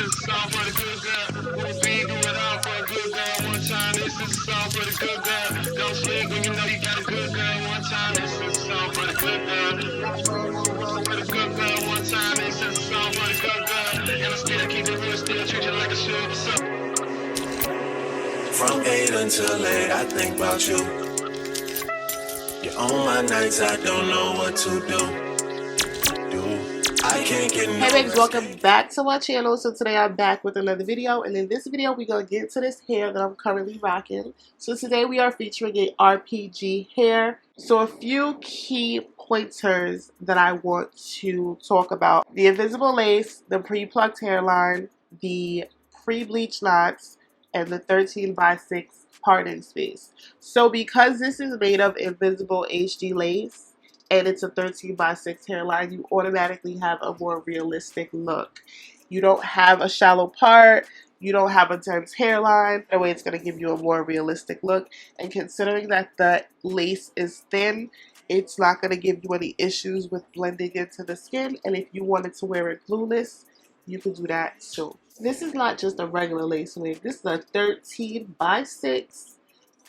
is a song for the good girl. Who's been do it all for a good girl. One time, this is a song for the good girl. Don't sleep when you know you got a good girl. One time, this is a song for the good girl. For the good girl. One time, this is a song for the good girl. And I still keep it real, still treat you like a shoe. From 8 until late, I think about you. You're on my nights, I don't know what to do. I can't get no. Hey babes, welcome back to my channel. So today I'm back with another video, and in this video we're going to get to this hair that I'm currently rocking. So today we are featuring a RPG hair. So a few key pointers that I want to talk about: the invisible lace, the pre-plucked hairline, the pre-bleached knots, and the 13x6 parting space. So because this is made of invisible HD lace and it's a 13x6 hairline, you automatically have a more realistic look. You don't have a shallow part, you don't have a dense hairline. That way it's going to give you a more realistic look. And considering that the lace is thin, it's not going to give you any issues with blending into the skin. And if you wanted to wear it glueless, you can do that too. This is not just a regular lace wig. This is a 13x6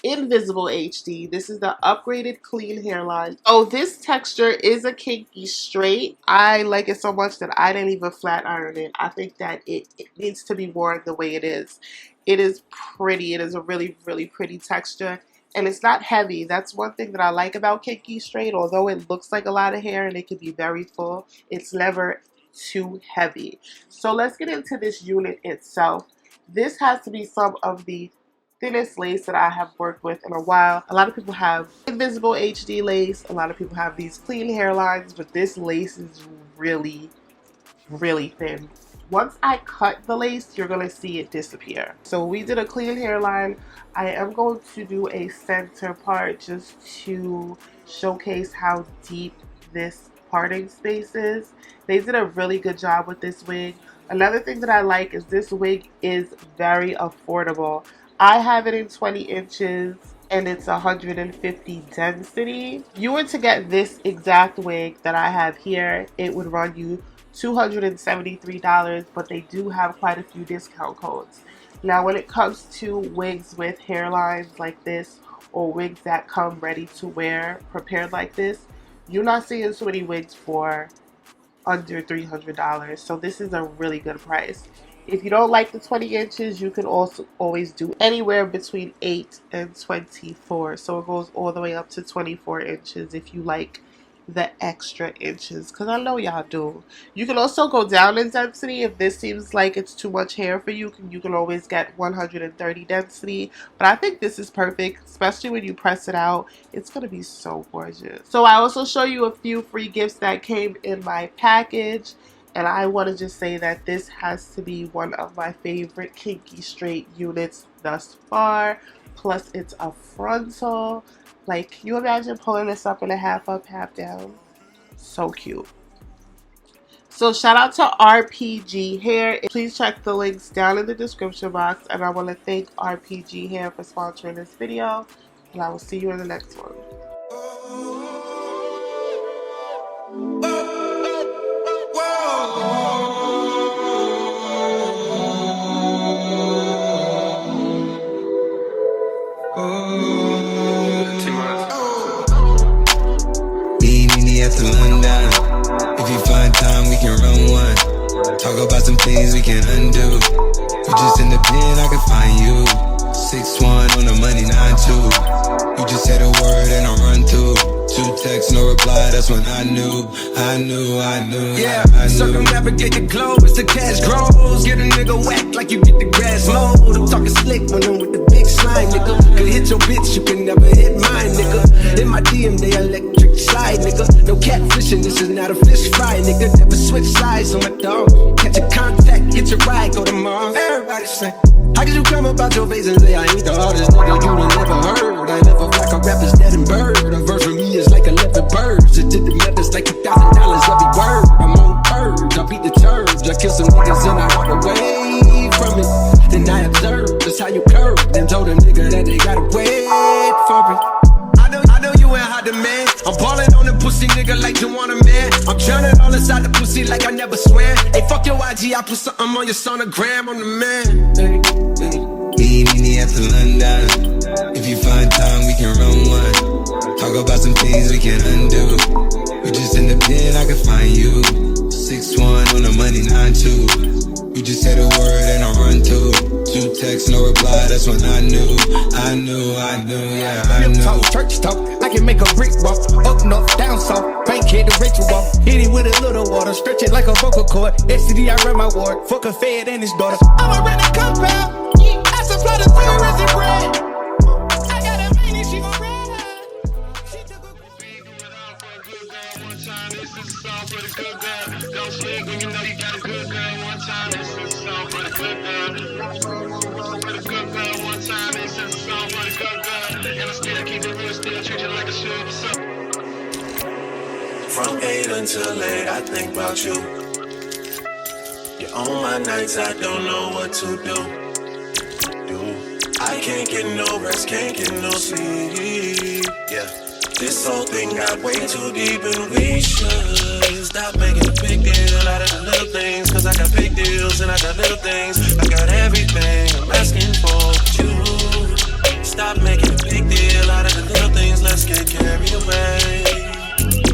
invisible HD. This is the upgraded clean hairline. Oh, this texture is a kinky straight. I like it so much that I didn't even flat iron it. I think that it needs to be worn the way it is. It is pretty. It is a really, really pretty texture. And it's not heavy. That's one thing that I like about kinky straight. Although it looks like a lot of hair and it can be very full, it's never too heavy. So let's get into this unit itself. This has to be some of the thinnest lace that I have worked with in a while. A lot of people have invisible HD lace. A lot of people have these clean hairlines, but this lace is really, really thin. Once I cut the lace, you're gonna see it disappear. So we did a clean hairline. I am going to do a center part just to showcase how deep this parting space is. They did a really good job with this wig. Another thing that I like is this wig is very affordable. I have it in 20 inches and it's 150 density. If you were to get this exact wig that I have here, it would run you $273, but they do have quite a few discount codes. Now when it comes to wigs with hairlines like this, or wigs that come ready to wear prepared like this, you're not seeing so many wigs for under $300. So this is a really good price. If you don't like the 20 inches, you can also always do anywhere between 8 and 24. So it goes all the way up to 24 inches if you like the extra inches, because I know y'all do. You can also go down in density if this seems like it's too much hair for you. You can always get 130 density, but I think this is perfect, especially when you press it out. It's gonna be so gorgeous. So I also show you a few free gifts that came in my package, and I want to just say that this has to be one of my favorite kinky straight units thus far. Plus it's a frontal. Like, can you imagine pulling this up in a half up, half down? So cute. So shout out to RPGHair. Please check the links down in the description box. And I want to thank RPGHair for sponsoring this video. And I will see you in the next one. If you find time, we can run one. Talk about some things we can undo. You just in the pen, I can find you. 6'1" on the money, 9'2". You just said a word and I run through. 2 texts, no reply, that's when I knew. Yeah, circumnavigate the globe as the cash grows. Get a nigga whack like you get the grass mowed. I'm talking slick when I'm with the big slime, nigga. Could hit your bitch, you can never hit mine, nigga. In my DM, they electric slide, nigga. No catfishing, this is not a fish fry, nigga. Never switch sides on my dog. Catch a contact, get your ride, go to Mars. Everybody say, how could you come about your face and say I ain't the hardest nigga you done never heard? I never like a rapper's dead and bird. A verse for me is like 11 birds. It did the methods like $1,000 every word. I'm on purge, I beat the church. I kill some niggas and I walk away from it. Then I observe just how you curve. Then told a nigga that they gotta wait for it. I know you ain't hot demand. I'm ballin' on the pussy nigga like you want a man. I'm drowning all inside inside the pussy like I never swear. Hey, fuck your IG, I put something on your sonogram, I'm the man. Meet me after London. If you find time, we can run one. Talk about some things we can undo. You just in the pen, I can find you. 6'1" on the money, 9'2". You just say the word and I run to. 2 texts, no reply, that's when I knew, yeah, I knew. Talk, church talk, I can make a brick walk. Up north, down south, bank hit the ritual walk. Hit it with a little water, stretch it like a vocal cord. STD, I run my ward, fuck a fed and his daughter. I'm a rented compound, I supply the fire and bread. I got a man and she gon' ride. She took a One time, this is a song for the good girl. Don't sleep when you know you got a good girl. One time, this is a song for the good girl. For the good girl. One time, this is a song for the good girl. And I still keep it real, still treat you like a super. From 8 until late, I think about you. You're on my nights, I don't know what to do. I can't get no rest, can't get no sleep. Yeah. This whole thing got way too deep and we should stop making a big deal out of the little things. Cause I got big deals and I got little things. I got everything I'm asking for, but you stop making a big deal out of the little things. Let's get carried away.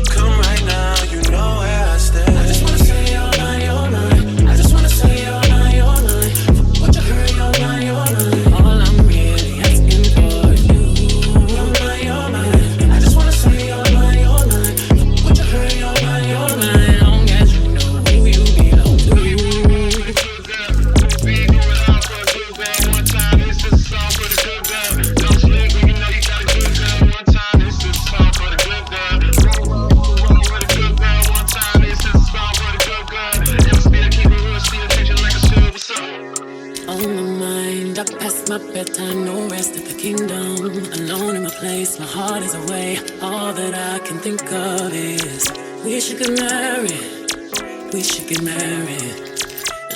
Come right now, you know where I stay. I just wanna say you're mine, you're mine. I just wanna say you're mine, you're mine. What you heard, you're mine, you're mine. All I'm really asking for is you. You're mine, you're mine. I just wanna say you're mine, you're mine. What you heard, you're mine, you're mine. Long as you know who you belong to. Be going out for a good girl. One time, this is a song for the good girl. Don't sleep when you know you got a good girl. One time, this is a song for the good girl. For the good girl. One time, this is a song for the good girl. And I still keep it real, still treat you like a super. On my mind, I pass my bedtime, no rest at the kingdom. Alone in my place, my heart is away. All that I can think of is we should get married, we should get married.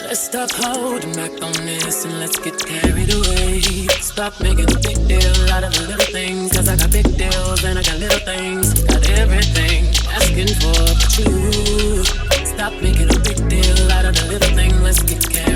Let's stop holding back on this and let's get carried away. Stop making a big deal out of the little things. Cause I got big deals and I got little things. Got everything asking for, but you stop making a big deal out of the little thing. Let's get carried away.